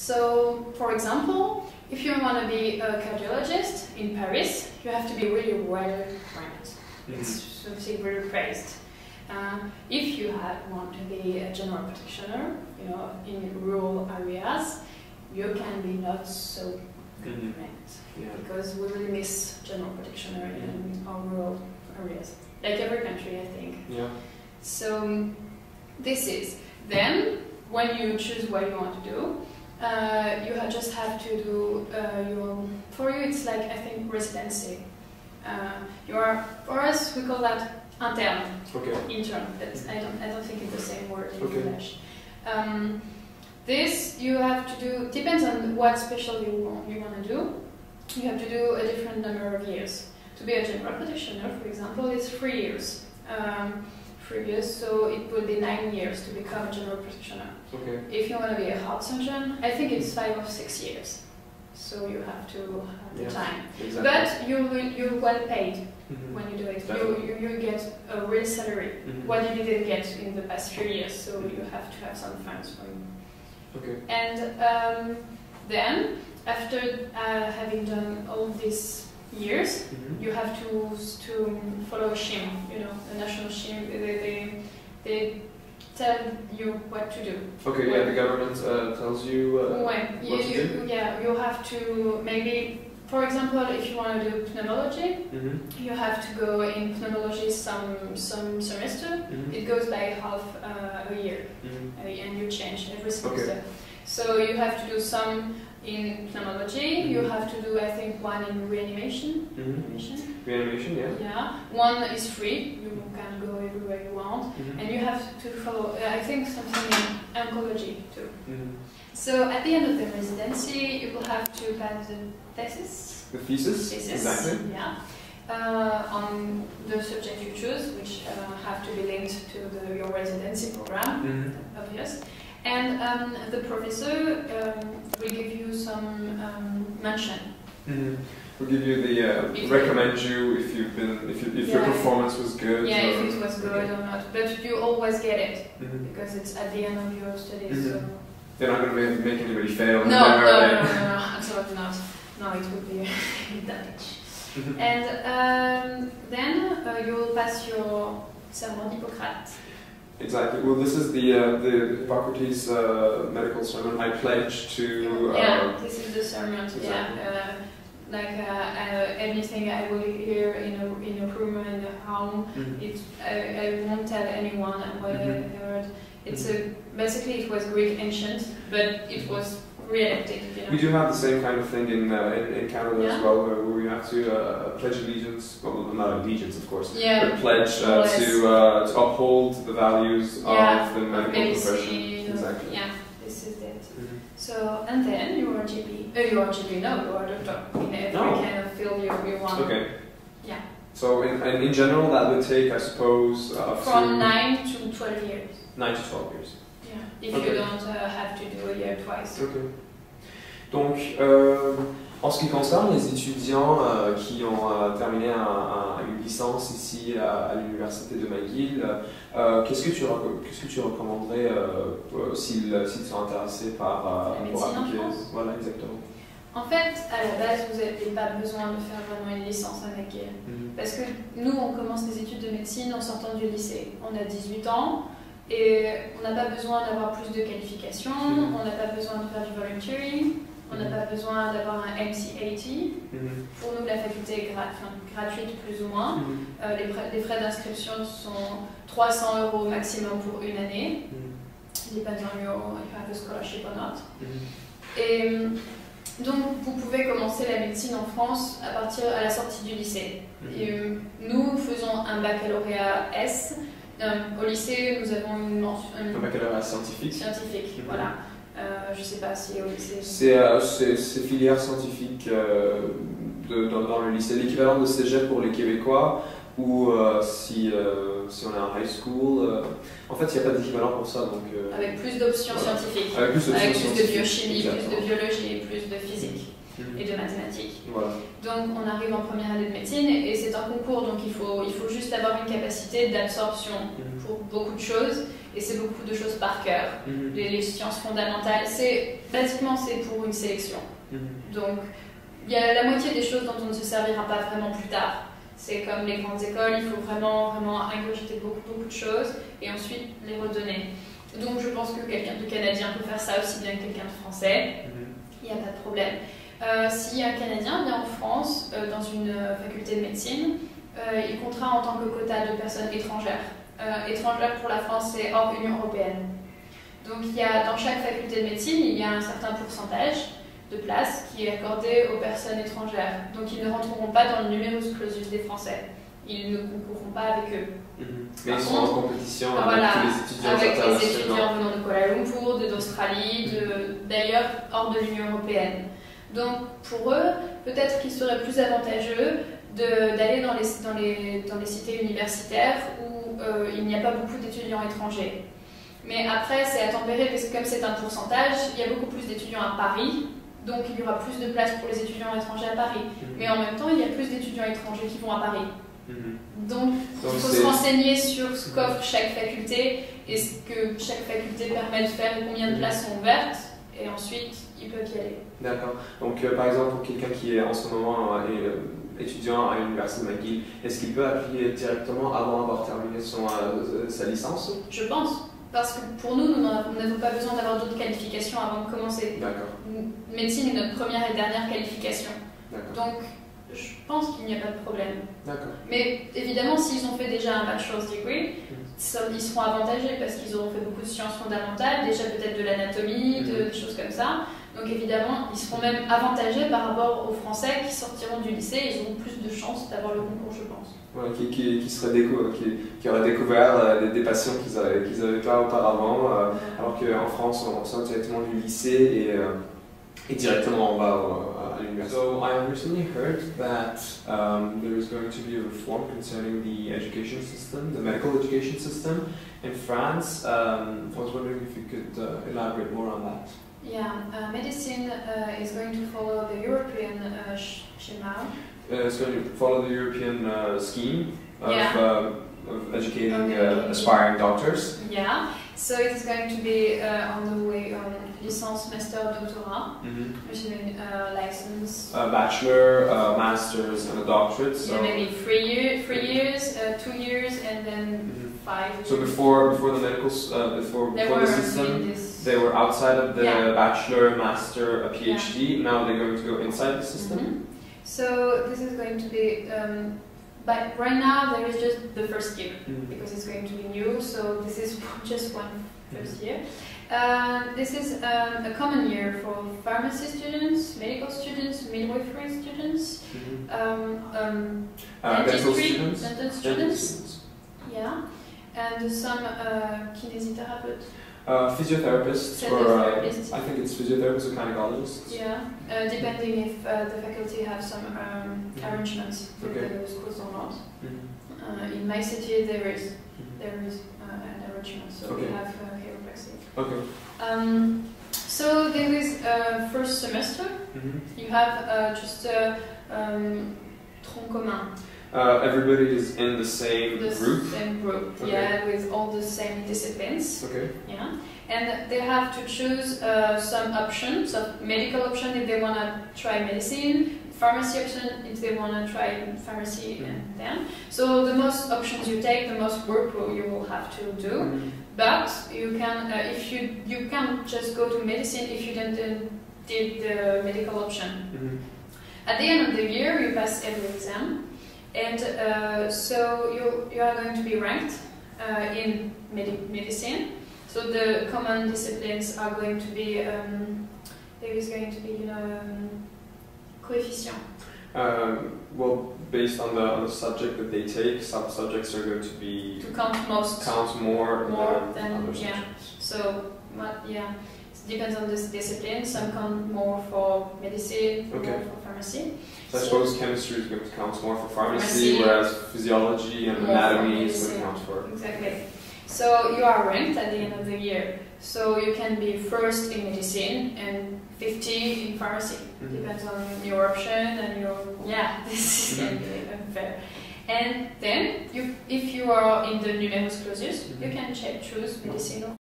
So, for example, if you want to be a cardiologist in Paris, you have to be really well ranked. It's something really praised. If you want to be a general practitioner, in rural areas, you can be not so good ranked because we really miss general practitioner in our rural areas, like every country, I think. Yeah. So this is then when you choose what you want to do. You just have to do for you it's like, I think, residency. For us we call that intern, intern, but I don't think it's the same word in English. This you have to do, depends on what specialty you want to do. You have to do a different number of years. To be a general practitioner, for example, it's 3 years. 3 years, so it will be 9 years to become a general practitioner. If you want to be a heart surgeon, I think it's 5 or 6 years. So you have to have the time. Exactly. But you're well paid when you do it. You get a real salary. What you didn't get in the past 3 years, so you have to have some funds for you. And then, after having done all these years, you have to follow a SHIM, a national SHIM. They tell you what to do. The government tells you what to do? Yeah, you have to maybe, for example, if you want to do pneumology, you have to go in pneumology some semester. It goes by half a year, and you change every semester. So you have to do some in pneumology, you have to do, I think, one in reanimation. Reanimation, yeah. Yeah, one is free, you can go everywhere you want, and you have to follow, I think, something in oncology too. So at the end of the residency, you will have to pass the thesis. The thesis? Exactly. Yeah. On the subject you choose, which have to be linked to your residency program, obvious. And the professor will give you some mention. Will give you the recommend you if your performance was good. Yeah, if it was good or not. But you always get it because it's at the end of your studies. So. They're not going to make anybody fail. No, absolutely not. No, it would be damage. And then you will pass your serment d'Hippocrate. Exactly. Well, this is the Hippocrates medical sermon. I pledge to. This is the sermon. Exactly. Anything I will hear in a room in a home, I won't tell anyone what I heard. It's basically it was Greek ancient, but it was re-adapted. We do have the same kind of thing in Canada as well, where you have to pledge allegiance. Well, not allegiance, of course, but pledge to uphold the values of the medical profession. Exactly. Yeah, this is it. So, and then you are GP. You are GP. No, you are doctor in every kind of field you want. Okay. Yeah. So, in general, that would take, I suppose, from 9 to 12 years. 9 to 12 years. If you don't have to do a year twice. Donc, en ce qui concerne les étudiants qui ont terminé une licence ici à l'université de McGill, qu'est-ce que tu recommanderais s'ils sont intéressés par la médecine en France? Voilà, exactement. En fait, à la base, vous n'avez pas besoin de faire vraiment une licence à McGill. Parce que nous, on commence les études de médecine en sortant du lycée. On a 18 ans. Et on n'a pas besoin d'avoir plus de qualifications, on n'a pas besoin de faire du volunteering, on n'a pas besoin d'avoir un MC80. Pour nous, la faculté est gratuite plus ou moins. Les frais d'inscription sont 300 € maximum pour une année. Depends on you have a scholarship or not. Et donc, vous pouvez commencer la médecine en France à la sortie du lycée. Et, nous faisons un baccalauréat S. Au lycée, nous avons un baccalauréat scientifique. Scientifique, voilà. Je ne sais pas si au lycée... C'est filière scientifique dans le lycée, l'équivalent de cégep pour les Québécois, ou si on est en high school. En fait, il n'y a pas d'équivalent pour ça. Donc, avec plus d'options scientifiques, avec plus de biochimie, plus de biologie, plus de physique. et de mathématiques. Voilà. Donc on arrive en première année de médecine et c'est un concours, donc il faut juste avoir une capacité d'absorption pour beaucoup de choses et c'est beaucoup de choses par cœur. Les sciences fondamentales, basiquement c'est pour une sélection. Donc il y a la moitié des choses dont on ne se servira pas vraiment plus tard. C'est comme les grandes écoles, il faut vraiment ingurgiter beaucoup de choses et ensuite les redonner. Donc je pense que quelqu'un de Canadien peut faire ça aussi bien que quelqu'un de Français. Il n'y a pas de problème. Si un Canadien vient en France dans une faculté de médecine, il comptera en tant que quota de personnes étrangères. Étrangères pour la France, c'est hors Union européenne. Donc dans chaque faculté de médecine, il y a un certain pourcentage de place qui est accordé aux personnes étrangères. Donc ils ne rentreront pas dans le numerus clausus des Français. Ils ne concourront pas avec eux. Mais ils sont en compétition avec tous les étudiants internationaux. Avec les étudiants venant de Kuala Lumpur, d'Australie, d'ailleurs hors de l'Union européenne. Donc pour eux, peut-être qu'il serait plus avantageux d'aller dans les cités universitaires où il n'y a pas beaucoup d'étudiants étrangers. Mais après, c'est à tempérer parce que comme c'est un pourcentage, il y a beaucoup plus d'étudiants à Paris, donc il y aura plus de place pour les étudiants étrangers à Paris. Mais en même temps, il y a plus d'étudiants étrangers qui vont à Paris. Donc il faut se renseigner sur ce qu'offre chaque faculté et ce que chaque faculté permet de faire et combien de places sont ouvertes, et ensuite ils peuvent y aller. D'accord. Donc par exemple, pour quelqu'un qui est en ce moment étudiant à l'université de McGill, est-ce qu'il peut appliquer directement avant d'avoir terminé sa licence? Je pense. Parce que pour nous n'avons pas besoin d'avoir d'autres qualifications avant de commencer. D'accord. Médecine est notre première et dernière qualification. Donc je pense qu'il n'y a pas de problème. D'accord. Mais évidemment, s'ils ont fait déjà un bachelor's degree, ils seront avantagés parce qu'ils auront fait beaucoup de sciences fondamentales, déjà peut-être de l'anatomie, des choses comme ça. Donc évidemment, ils seront même avantagés par rapport aux Français qui sortiront du lycée, ils auront plus de chances d'avoir le concours, je pense. Ouais, qui auraient découvert des passions qu'ils n'avaient pas auparavant, alors qu'en France, on sort directement du lycée et directement on va à l'université. So I recently heard that there is going to be a reform concerning the education system, the medical education system in France. I was wondering if you could elaborate more on that. Yeah, medicine is going to follow the European schema. It's going to follow the European scheme of educating aspiring doctors. Yeah, so it's going to be on the way on licence, master, doctorat, which means license. A bachelor, a master's, and a doctorate. So yeah, maybe 3 years, 2 years, and then 5 years. So before the medical before the system, they were outside of the bachelor, master, a PhD. Now they're going to go inside the system. So this is going to be. But right now there is just the first year because it's going to be new. So this is just one first year. This is a common year for pharmacy students, medical students, midwifery students, dental students. Dental students. Yeah, and some kinesitherapeuts. Physiotherapists, or I think it's physiotherapists or gynecologists. Yeah, depending if the faculty have some arrangements with the schools or not. In my city there is an arrangement, so we have chiropractic. Okay. So there is first semester. You have just tronc commun. Everybody is in the same group? Same group, yeah, with all the same disciplines. Okay. Yeah, and they have to choose some options, so medical option if they want to try medicine, pharmacy option if they want to try pharmacy and then. So the most options you take, the most work you will have to do. But you can, if you can't just go to medicine if you did the medical option. At the end of the year, you pass every exam. And so you are going to be ranked in medicine. So the common disciplines are going to be, there is going to be coefficient. Well, based on the subject that they take, some subjects are going to be to count more than other subjects. So it depends on this discipline. Some count more for medicine, more for pharmacy. So I suppose chemistry is going to count more for pharmacy, whereas physiology and anatomy is going to count for. Exactly. So you are ranked at the end of the year. So you can be first in medicine and 50 in pharmacy. Depends on your option and your, this can be unfair. And then, if you are in the numerus clausus, you can choose medicine